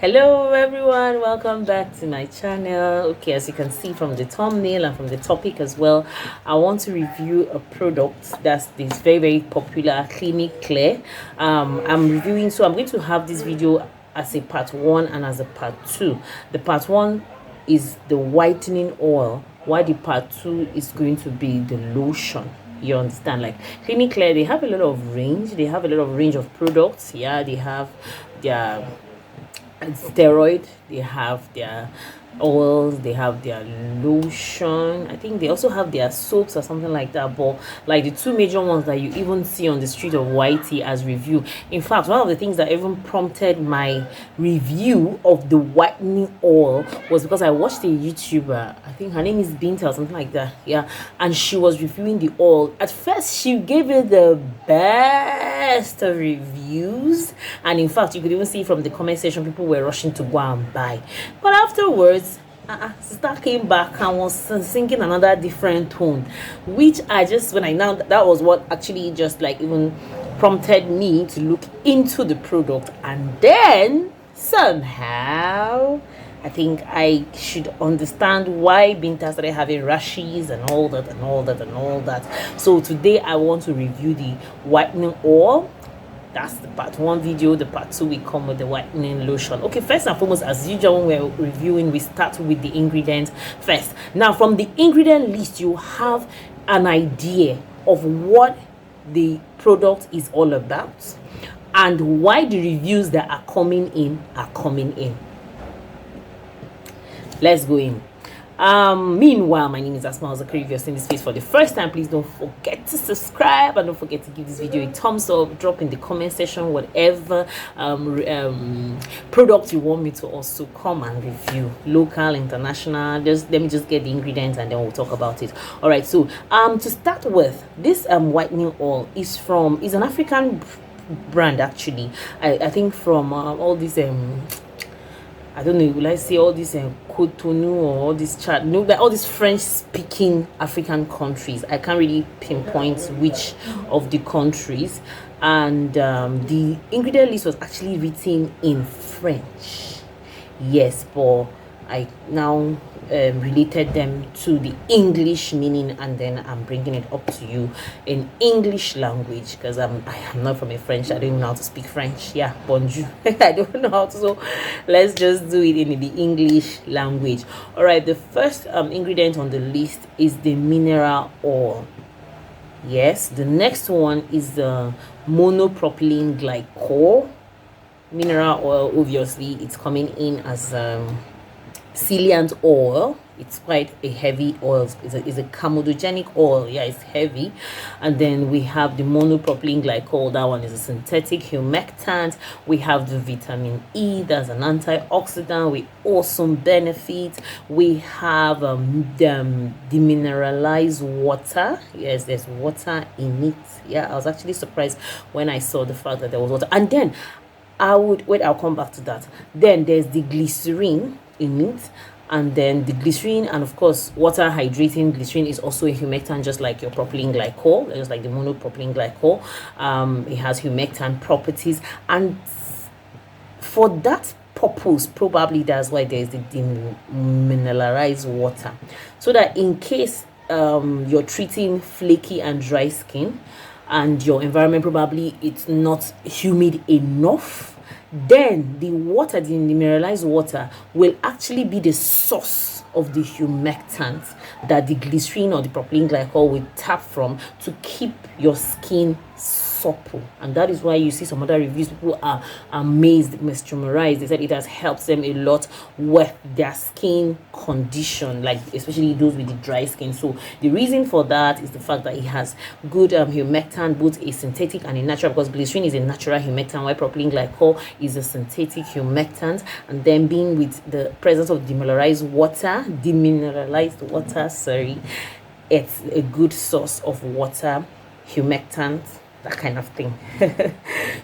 Hello everyone, welcome back to my channel. Okay, as you can see from the thumbnail and from the topic as well, I want to review a product that's this very popular Clinic Clear. I'm reviewing, so I'm going to have this video as a part 1 and as a part 2. The part 1 is the whitening oil, while the part 2 is going to be the lotion. You understand? Like Clinic Clear, they have a lot of range. They have a lot of range of products. Yeah, they have their steroid, they have their oils, they have their lotion. I think they also have their soaps or something like that, but like the two major ones that you even see on the street of Whitey as review. In fact, one of the things that even prompted my review of the whitening oil was because I watched a YouTuber, I think her name is Binta or something like that, yeah, and she was reviewing the oil. At first she gave it the best of reviews, and in fact you could even see from the comment section people were rushing to go and buy, but afterwards sister came back and was singing another different tone, which I just, when I now, that was what actually just like even prompted me to look into the product. And then somehow I think I should understand why Binta started having rashes and all that and all that and all that. So today I want to review the whitening oil. That's the part 1 video. The part 2 will come with the whitening lotion. Okay, first and foremost, as usual, when we're reviewing, we start with the ingredients first. Now, from the ingredient list, you have an idea of what the product is all about and why the reviews that are coming in are coming in. Let's go in. Meanwhile, my name is Asma Zakari. If you're seeing this face for the first time, please don't forget to subscribe and don't forget to give this video a thumbs up. Drop in the comment section whatever product you want me to also come and review, local, international. Just let me just get the ingredients and then we'll talk about it. All right, so to start with, this whitening oil is an African brand actually. I think from all these I don't know, will I say all these Cotonou or all these Chad, no, like all these French-speaking African countries. I can't really pinpoint which of the countries. And the ingredient list was actually written in French. Yes, but I now related them to the English meaning, and then I'm bringing it up to you in English language because I am not from a French. I don't even know how to speak French. Yeah, bonjour. I don't know how to, so let's just do it in the English language. All right, the first ingredient on the list is the mineral oil. Yes, the next one is the monopropylene glycol. Mineral oil, obviously it's coming in as Ciliant oil. It's quite a heavy oil. It's a comedogenic oil. Yeah, it's heavy. And then we have the monopropylene glycol. That one is a synthetic humectant. We have the vitamin E. That's an antioxidant with awesome benefits. We have the demineralized water. Yes, there's water in it. Yeah, I was actually surprised when I saw the fact that there was water. And then I'll come back to that. Then there's the glycerine in it, and then the glycerine, and of course water hydrating glycerine is also a humectant, just like your propylene glycol, just like the monopropylene glycol. It has humectant properties, and for that purpose probably that's why there's the demineralized water, so that in case you're treating flaky and dry skin and your environment probably it's not humid enough, then the water, the mineralized water, will actually be the source of the humectant that the glycerine or the propylene glycol will tap from to keep your skin supple. And that is why you see some other reviews, people are amazed, mesmerized. They said it has helped them a lot with their skin condition, like especially those with the dry skin. So the reason for that is the fact that it has good humectant, both a synthetic and a natural, because glycerine is a natural humectant while propylene glycol is a synthetic humectant. And then being with the presence of demineralized water, sorry, it's a good source of water, humectant, that kind of thing.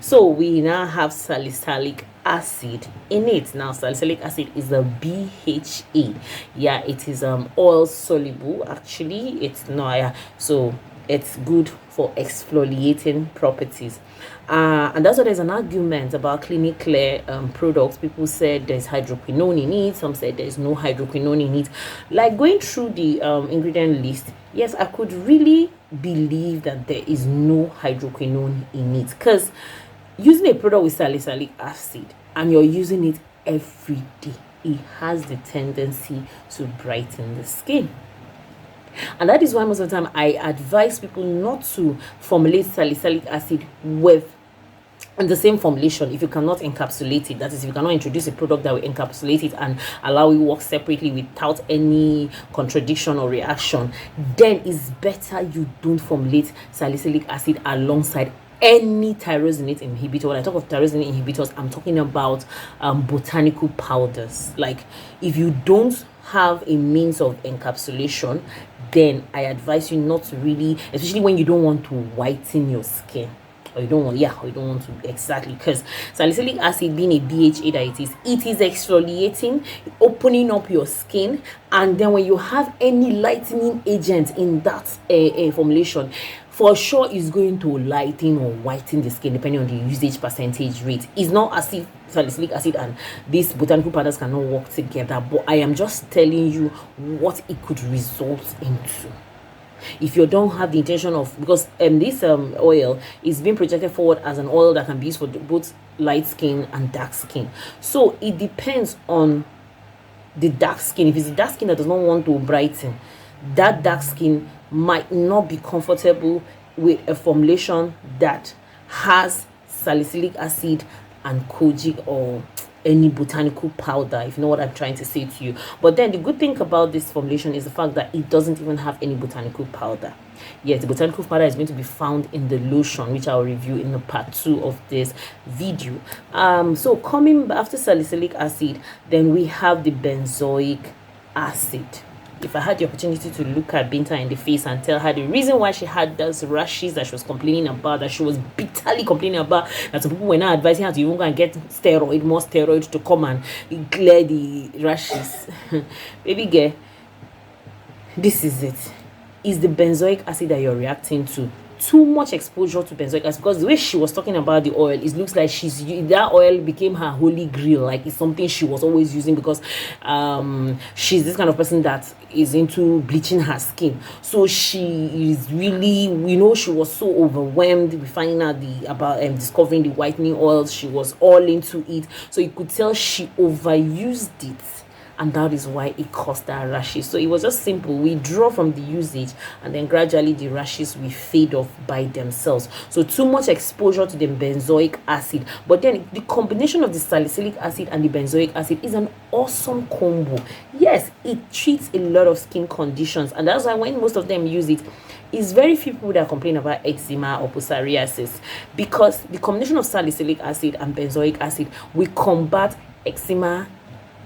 So we now have salicylic acid in it. Now salicylic acid is a BHA. Yeah, it is oil soluble actually. It's not, yeah, so it's good for exfoliating properties. And that's why there's an argument about clinic clear products. People said there's hydroquinone in it, some said there's no hydroquinone in it. Like going through the ingredient list, yes, I could really believe that there is no hydroquinone in it, because using a product with salicylic acid and you're using it every day, it has the tendency to brighten the skin. And that is why most of the time I advise people not to formulate salicylic acid with the same formulation if you cannot encapsulate it. That is, if you cannot introduce a product that will encapsulate it and allow it to work separately without any contradiction or reaction, then it's better you don't formulate salicylic acid alongside any tyrosinate inhibitor. When I talk of tyrosinate inhibitors, I'm talking about botanical powders. Like, if you don't have a means of encapsulation, then I advise you not to really, especially when you don't want to whiten your skin, or you don't want to, exactly, because salicylic acid, being a BHA that it is exfoliating, opening up your skin, and then when you have any lightening agent in that formulation, for sure is going to lighten or whiten the skin depending on the usage percentage rate. It's not as if salicylic acid and these botanical powders cannot work together, but I am just telling you what it could result into if you don't have the intention of, because this oil is being projected forward as an oil that can be used for both light skin and dark skin. So it depends on the dark skin. If it's the dark skin that does not want to brighten, that dark skin might not be comfortable with a formulation that has salicylic acid and kojic or any botanical powder, if you know what I'm trying to say to you. But then the good thing about this formulation is the fact that it doesn't even have any botanical powder. Yes, the botanical powder is going to be found in the lotion, which I'll review in the part 2 of this video. So coming after salicylic acid, then we have the benzoic acid. If I had the opportunity to look at Binta in the face and tell her the reason why she had those rashes that she was complaining about, that she was bitterly complaining about, that some people were not advising her to even go and get more steroid to come and clear the rashes. Baby girl, this is it. Is the benzoic acid that you're reacting to. Too much exposure to benzoic acid, because the way she was talking about the oil, it looks like that oil became her holy grail, like it's something she was always using, because she's this kind of person that is into bleaching her skin. So she is really, she was so overwhelmed with finding out about discovering the whitening oils. She was all into it, so you could tell she overused it, and that is why it caused that rashes. So it was just simple. We draw from the usage, and then gradually the rashes will fade off by themselves. So too much exposure to the benzoic acid, but then the combination of the salicylic acid and the benzoic acid is an awesome combo. Yes, it treats a lot of skin conditions, and that's why when most of them use it, it's very few people that complain about eczema or psoriasis, because the combination of salicylic acid and benzoic acid will combat eczema,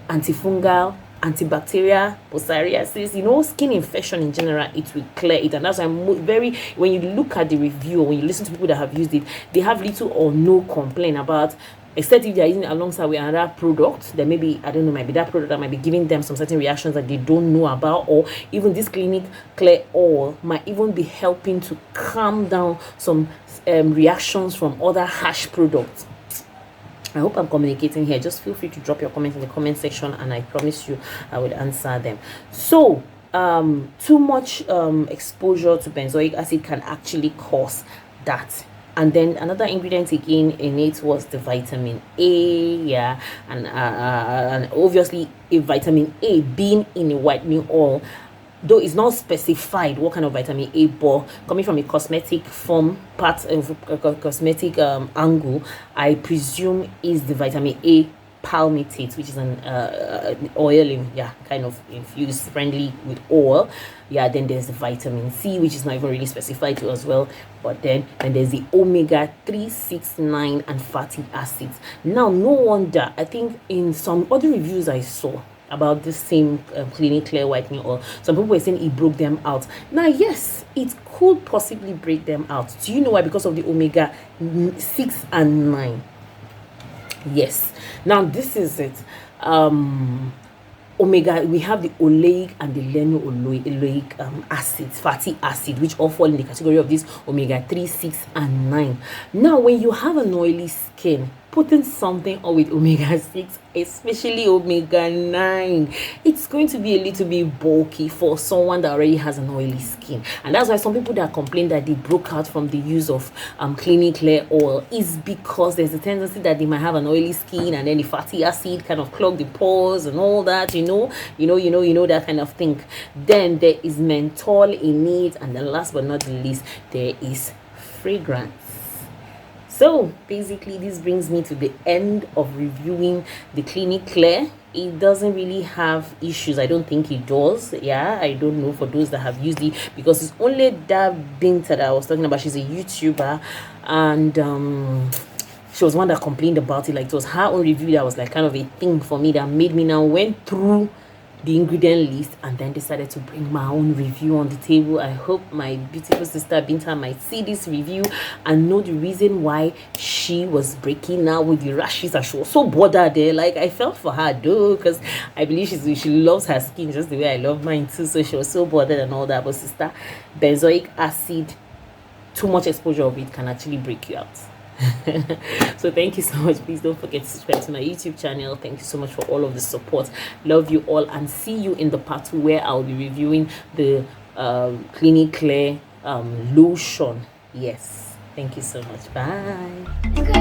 antifungal, antibacterial, psoriasis, skin infection in general. It will clear it. And that's why when you look at the review, or when you listen to people that have used it, they have little or no complaint about, except if they are using it alongside with another product, then maybe, I don't know, maybe that product that might be giving them some certain reactions that they don't know about, or even this clinic clear oil might even be helping to calm down some reactions from other harsh products. I hope I'm communicating here. Just feel free to drop your comments in the comment section, and I promise you I will answer them. So too much exposure to benzoic acid can actually cause that. And then another ingredient again in it was the vitamin A, yeah, and obviously a vitamin A being in a whitening oil, though it's not specified what kind of vitamin A, but coming from a cosmetic cosmetic angle, I presume is the vitamin A palmitate, which is an oil kind of infused friendly with oil. Yeah, then there's the vitamin C, which is not even really specified to as well. But then there's the omega 3, 6, 9 and fatty acids. Now, no wonder, I think in some other reviews I saw about this same clinic clear whitening oil, some people were saying it broke them out. Now, yes, it could possibly break them out. Do you know why? Because of the omega 6 and 9. Yes. Now, this is it. omega, we have the oleic and the linoleic acids, fatty acid, which all fall in the category of this omega-3, 6 and 9. Now when you have an oily skin, putting something on with omega-6, especially omega-9, it's going to be a little bit bulky for someone that already has an oily skin. And that's why some people that complain that they broke out from the use of clinic clear oil is because there's a tendency that they might have an oily skin, and then the fatty acid kind of clog the pores and all that, you know that kind of thing. Then there is menthol in it, and then last but not the least, there is fragrance. So basically this brings me to the end of reviewing the clinic clear. It doesn't really have issues. I don't think it does. Yeah, I don't know for those that have used it, because it's only that Binta that I was talking about. She's a YouTuber, and she was one that complained about it. Like, it was her own review that was like kind of a thing for me, that made me now went through the ingredient list and then decided to bring my own review on the table. I hope my beautiful sister Binta might see this review and know the reason why she was breaking out with the rashes, and she was so bothered there. Like, I felt for her though, because I believe she loves her skin just the way I love mine too, so she was so bothered and all that. But sister, benzoic acid, too much exposure of it can actually break you out. So thank you so much. Please don't forget to subscribe to my YouTube channel. Thank you so much for all of the support. Love you all, and see you in the part 2 where I'll be reviewing the clinic clear lotion. Yes, thank you so much. Bye.